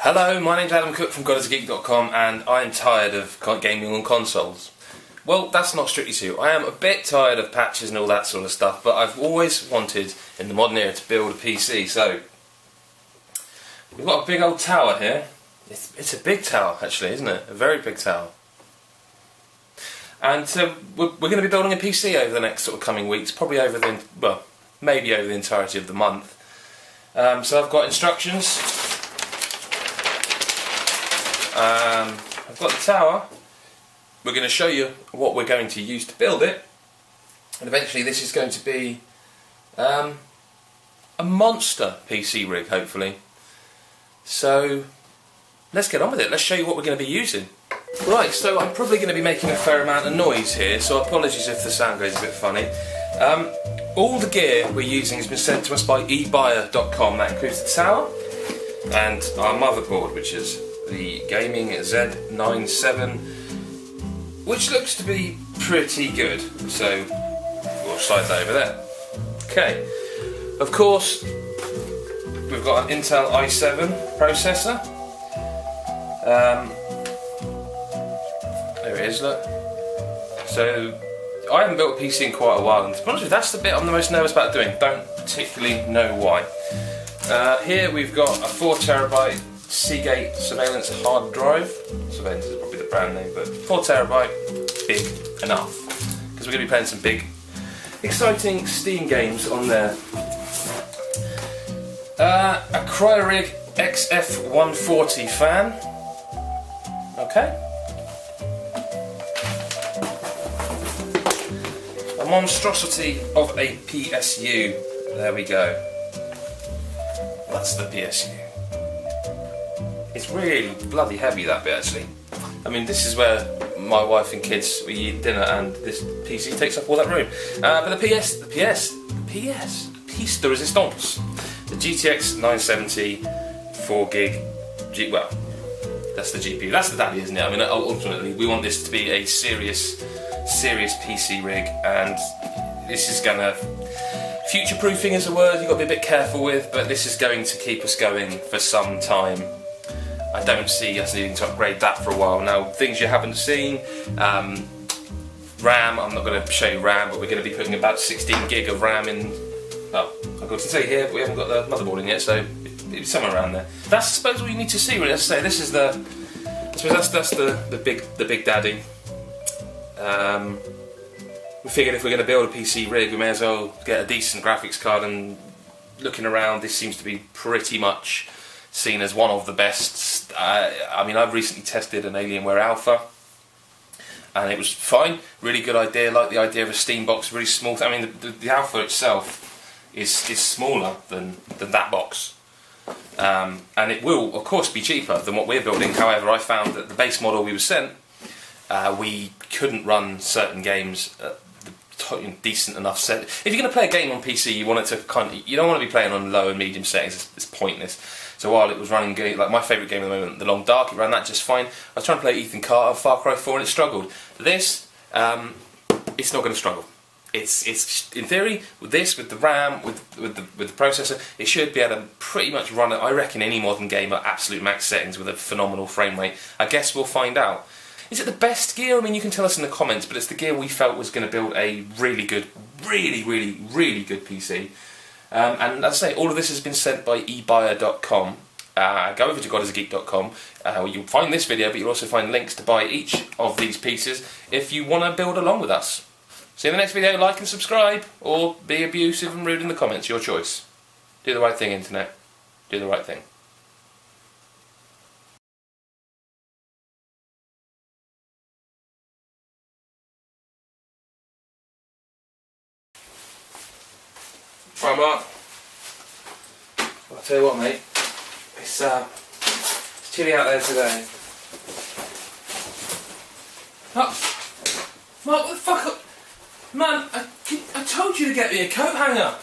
Hello, my name's Adam Cook from GodIsAGeek.com, and I'm tired of gaming on consoles. Well, that's not strictly true. I am a bit tired of patches and all that sort of stuff, but I've always wanted, in the modern era, to build a PC, so we've got a big old tower here. It's a big tower, actually, isn't it? A very big tower. And so we're going to be building a PC over the next sort of coming weeks, probably over the, well, maybe over the entirety of the month. So I've got instructions. I've got the tower. We're going to show you what we're going to use to build it, and eventually this is going to be a monster PC rig, hopefully. So let's get on with it. Let's show you what we're going to be using. Right, so I'm probably going to be making a fair amount of noise here, so apologies if the sound goes a bit funny. All the gear we're using has been sent to us by ebuyer.com. That includes the tower and our motherboard, which is the Gaming Z97, which looks to be pretty good, so we'll slide that over there. Okay, of course we've got an Intel i7 processor. There it is, look. So I haven't built a PC in quite a while, and to be honest with you, that's the bit I'm the most nervous about doing. Don't particularly know why. Here we've got a 4TB Seagate Surveillance hard drive. Surveillance is probably the brand name, but 4TB, big enough, because we're going to be playing some big, exciting Steam games on there. A Cryorig XF140 fan. Okay. A monstrosity of a PSU. There we go. That's the PSU. It's really bloody heavy, that bit, actually. I mean, this is where my wife and kids, we eat dinner, and this PC takes up all that room. But the piece de resistance, the GTX 970 4GB, well, that's the GPU, that's the daddy, isn't it? I mean, ultimately, we want this to be a serious PC rig, and this is gonna, future-proofing is a word you've got to be a bit careful with, but this is going to keep us going for some time. I don't see us needing to upgrade that for a while. Now, things you haven't seen, RAM, I'm not going to show you RAM, but we're going to be putting about 16 gig of RAM in, well, I've got to say here, we haven't got the motherboard in yet, so it's somewhere around there. That's, I suppose, all you need to see, really. As I say, this is the, I suppose that's the big daddy. We figured if we're going to build a PC rig, we may as well get a decent graphics card, and looking around, this seems to be pretty much seen as one of the best. I mean, I've recently tested an Alienware Alpha, and it was fine, really good idea. Like the idea of a Steam box, really small. I mean, the Alpha itself is smaller than that box, and it will, of course, be cheaper than what we're building. However, I found that the base model we were sent, we couldn't run certain games at the decent enough set. If you're going to play a game on PC, you want it to you don't want to be playing on low and medium settings. It's pointless. So while it was running, like my favourite game at the moment, The Long Dark, it ran that just fine. I was trying to play Ethan Carter, Far Cry 4, and it struggled. This, it's not going to struggle. It's in theory, with this, with the RAM, with the processor, it should be able to pretty much run it, I reckon, any modern game at absolute max settings with a phenomenal frame rate. I guess we'll find out. Is it the best gear? I mean, you can tell us in the comments, but it's the gear we felt was going to build a really good, really good PC. And as I say, all of this has been sent by ebuyer.com. Go over to GodIsAGeek.com. You'll find this video, but you'll also find links to buy each of these pieces if you want to build along with us. See you in the next video. Like and subscribe, or be abusive and rude in the comments. Your choice. Do the right thing, Internet. Do the right thing. Right, Mark. I'll tell you what, mate. It's chilly out there today. Oh, Mark, what the fuck? Man, I told you to get me a coat hanger.